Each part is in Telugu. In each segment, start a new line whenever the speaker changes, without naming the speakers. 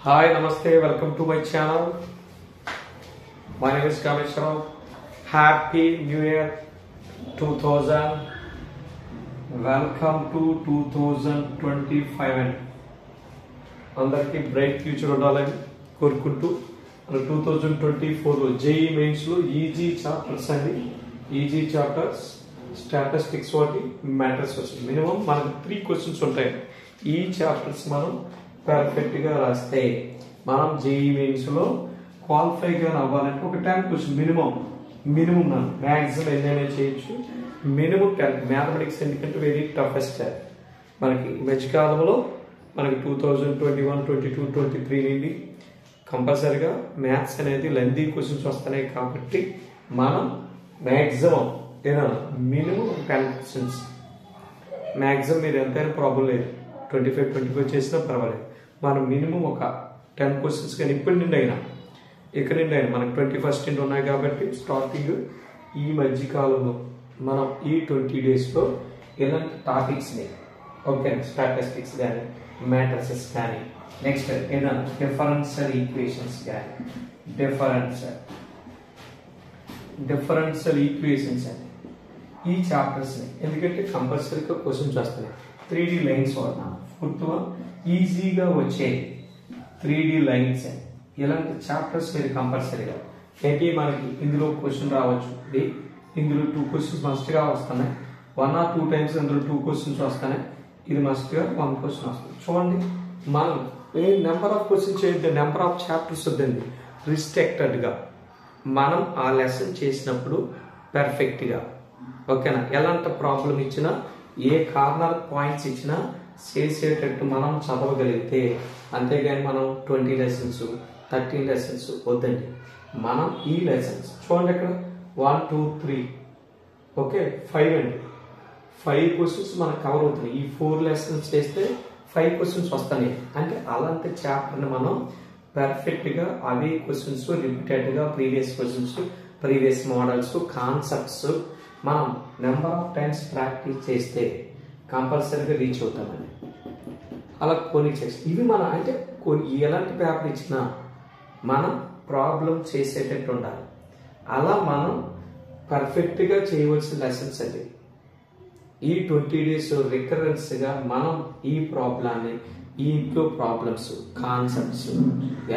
Hi, Namaste, welcome to my channel. My name is Kameshwar. Happy New Year 2000. Welcome to 2025 and అందరికీ బ్రైట్ ఫ్యూచర్ ఉండాలని కోరుకుంటూ మన 2024 జేఈ మెయిన్స్ లో ఈజీ చాప్టర్స్ అండి. ఈజీ చాప్టర్స్ స్టాటిస్టిక్స్ వాటి మ్యాటర్స్ వచ్చింది. మినిమం మనకు 3 క్వశ్చన్స్ ఉంటాయి. ఈ చాప్టర్స్ మనం పర్ఫెక్ట్ గా రాస్తే మనం జేఈ మెయిన్స్ లో క్వాలిఫై గా అవ్వాలంటే ఒక 10 క్వశ్చన్ మినిమం మ్యాక్సిమం ఎన్నైనా చేయొచ్చు. మినిమం 10 మ్యాథమెటిక్స్ ఎందుకంటే వెరీ టఫెస్ట్. మనకి మధ్యకాలంలో మనకి 2021, 22, 23 నుండి కంపల్సరిగా మ్యాథ్స్ అనేది లెందీ క్వశ్చన్స్ వస్తున్నాయి కాబట్టి మనం మ్యాక్సిమం మినిమం 10 క్వశ్చన్స్ మ్యాక్సిమం మీరు ఎంతైనా ప్రాబ్లం లేదు. 25 చేసినా పర్వాలేదు. మనం మినిమం ఒక 10 క్వశ్చన్స్ కానీ ఇక్కడి నుండి అయినా మనకు 21st నుండి ఉన్నాయి కాబట్టి స్టార్టింగ్ ఈ మధ్యకాలంలో మనం ఈ 20 డేస్లో ఇలాంటి టాపిక్స్ని ఓకే స్టాటిస్టిక్స్ కానీ మ్యాట్రిసెస్ కానీ నెక్స్ట్ ఏదైనా డిఫరెన్షియల్ ఈక్వేషన్స్ కానీ డిఫరెన్షియల్ ఈక్వేషన్స్ అని ఈ చాప్టర్స్ని ఎందుకంటే కంపల్సరీగా క్వశ్చన్స్ వస్తున్నాయి. 3D లైన్స్ వాడినా గుర్తుగా ఈజీగా వచ్చేది 3D లైన్స్ అని ఇలాంటి చాప్టర్స్ మీరు కంపల్సరీగా ఏంటి మనకి ఇందులో క్వశ్చన్ రావచ్చు. ఇందులో 2 క్వశ్చన్స్ మస్ట్గా వస్తున్నాయి. 1 or 2 times ఇందులో 2 క్వశ్చన్స్ వస్తున్నాయి. ఇది మస్ట్గా 1 క్వశ్చన్ వస్తుంది. చూడండి మనం నెంబర్ ఆఫ్ క్వశ్చన్స్ చేయొద్దు, నెంబర్ ఆఫ్ చాప్టర్స్ వద్దండి. రిస్ట్రిక్టెడ్గా మనం ఆ లెసన్ చేసినప్పుడు పర్ఫెక్ట్గా ఓకేనా ఎలాంటి ప్రాబ్లం ఇచ్చినా ఏ కార్నర్ పాయింట్స్ ఇచ్చినా చేసేటట్టు మనం చదవగలిగితే అంతేగాని మనం 20 లెసన్స్ 13 లెసన్స్ వద్దండి. మనం ఈ లెసన్స్ చూడండి ఇక్కడ 1, 2, 3 ఓకే 5 అండి. 5 క్వశ్చన్స్ మనకు కవర్ అవుతున్నాయి. ఈ 4 లెసన్స్ చేస్తే 5 క్వశ్చన్స్ వస్తాయి. అంటే అలాంటి చాప్టర్ని మనం పర్ఫెక్ట్గా అవే క్వశ్చన్స్ రిపీటెడ్గా previous questions previous models concepts మనం నెంబర్ ఆఫ్ టైమ్స్ ప్రాక్టీస్ చేస్తే కంపల్సరీగా రీచ్ అవుతామండి. అలా కొన్ని చేసి ఇవి మనం అంటే ఎలాంటి పేపర్ ఇచ్చినా మనం ప్రాబ్లం చేసేటట్టు ఉండాలి. అలా మనం పర్ఫెక్ట్గా చేయవలసిన లెసన్స్ అండి. ఈ 20 డేస్ రికరెన్స్గా మనం ఈ ప్రాబ్లాన్ని ఈ ఇంట్లో ప్రాబ్లమ్స్ కాన్సెప్ట్స్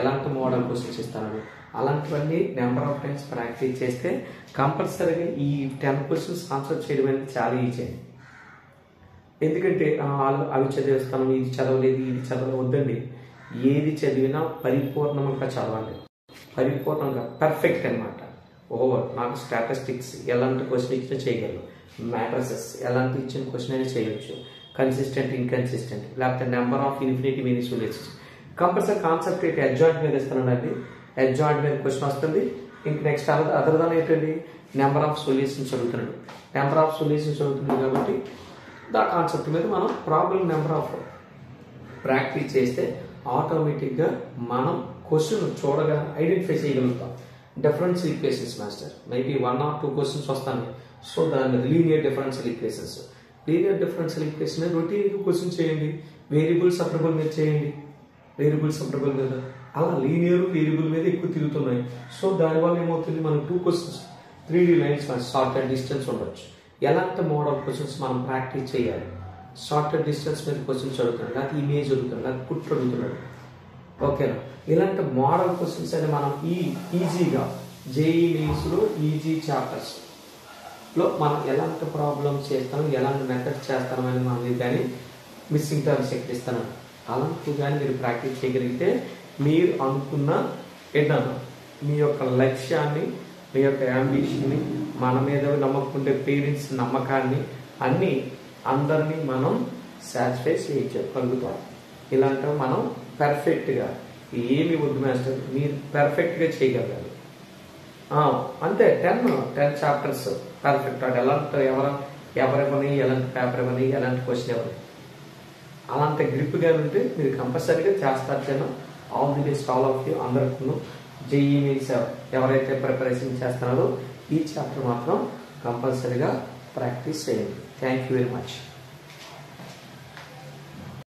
ఎలాంటి మోడల్ క్వశ్చన్స్ ఇస్తాను అలాంటివన్నీ నెంబర్ ఆఫ్ టైమ్స్ ప్రాక్టీస్ చేస్తే కంపల్సరీగా ఈ 10 క్వశ్చన్స్ ఆన్సర్ చేయడం అనేది చాలా ఈజీ. ఎందుకంటే అవి చదివేస్తాను ఇది చదవలేదు ఇది చదవద్దండి. ఏది చదివినా పరిపూర్ణంగా చదవాలి, పరిపూర్ణంగా పర్ఫెక్ట్ అనమాట. ఓవర్ నాకు స్టాటిస్టిక్స్ ఎలాంటి క్వశ్చన్ ఇచ్చినా చేయగలరు, మ్యాట్రిసెస్ ఎలాంటి ఇచ్చిన క్వశ్చన్ అయినా చేయొచ్చు, కన్సిస్టెంట్ ఇన్కన్సిస్టెంట్ లేకపోతే నెంబర్ ఆఫ్ ఇన్ఫినిటీ మీనింగ్స్ ఉండేసి కంపల్సరీ కాన్సెప్ట్ ఏంటి అడ్జాయింట్ మీద ఇస్తానండి. అడ్జాయింట్ మీద క్వశ్చన్ వస్తుంది. ఇంక నెక్స్ట్ అదర్ దాని ఏంటండి నెంబర్ ఆఫ్ సొల్యూషన్స్ చదువుతున్నాడు. నెంబర్ ఆఫ్ సొల్యూషన్స్ చదువుతున్నాడు కాబట్టి దా కాన్సెప్ట్ మీద మనం ప్రాబ్లం నెంబర్ ఆఫ్ ప్రాక్టీస్ చేస్తే ఆటోమేటిక్గా మనం క్వశ్చన్ చూడగా ఐడెంటిఫై చేయగలుగుతాం. Differential equations master maybe 1 or 2 questions వస్తాను. సో దాని linear differential equations routine question చేయండి. వేరియబుల్ సపరబుల్ మీద చేయండి. వేరియబుల్ సపరబుల్ మీద అలా లీనియర్ వేరియబుల్ మీద ఎక్కువ తిరుగుతున్నాయి. సో దానివల్ల ఏమవుతుంది మనకు 2 questions 3D lines short and distance ఉండొచ్చు. ఎలాంటి మోడల్ క్వశ్చన్స్ మనం ప్రాక్టీస్ చేయాలి. షార్ట్ అండ్ డిస్టెన్స్ మీద క్వశ్చన్స్ అడుగుతున్నాడు, లేకపోతే ఇమేజ్ అడుగుతున్నాడు, లేకపోతే కుట్టు అడుగుతున్నాడు ఓకేనా. ఇలాంటి మోడల్ క్వశ్చన్స్ అని మనం ఈజీగా జేఈ మెయిన్స్లో ఈజీ చాప్టర్స్ లో మనం ఎలాంటి ప్రాబ్లమ్స్ చేస్తాము ఎలాంటి మెథడ్స్ చేస్తామని మనం కానీ మిస్సింగ్ టర్మ్స్ ఎక్కిస్తాను అలాంటి కానీ మీరు ప్రాక్టీస్ చేయగలిగితే మీరు అనుకున్న ఏంటన్నా మీ యొక్క లక్ష్యాన్ని మీ యొక్క అంబిషన్ని మన మీద నమ్మకుండే పేరెంట్స్ నమ్మకాన్ని అన్నీ అందరినీ మనం సాటిస్ఫై చేయగలుగుతాం. ఇలాంటివి మనం పర్ఫెక్ట్గా ఏమి వద్దు మాస్టర్ మీరు పర్ఫెక్ట్గా చేయగలగాలి. అంతే 10 చాప్టర్స్ పర్ఫెక్ట్ అంటే ఎలాంటి ఎవరివని ఎలాంటి పేపర్ ఇవ్వని ఎలాంటి క్వశ్చన్ ఇవ్వని అలాంటి గ్రిప్గా ఉంటే మీరు కంపల్సరీగా చేస్తారు. జనం all the best all of you అందరికీ. జేఈ మెయిన్స్ ఎవరైతే ప్రిపరేషన్ చేస్తున్నారో ఈ చాప్టర్ మాత్రం కంపల్సరీగా ప్రాక్టీస్ చేయండి. Thank you very much.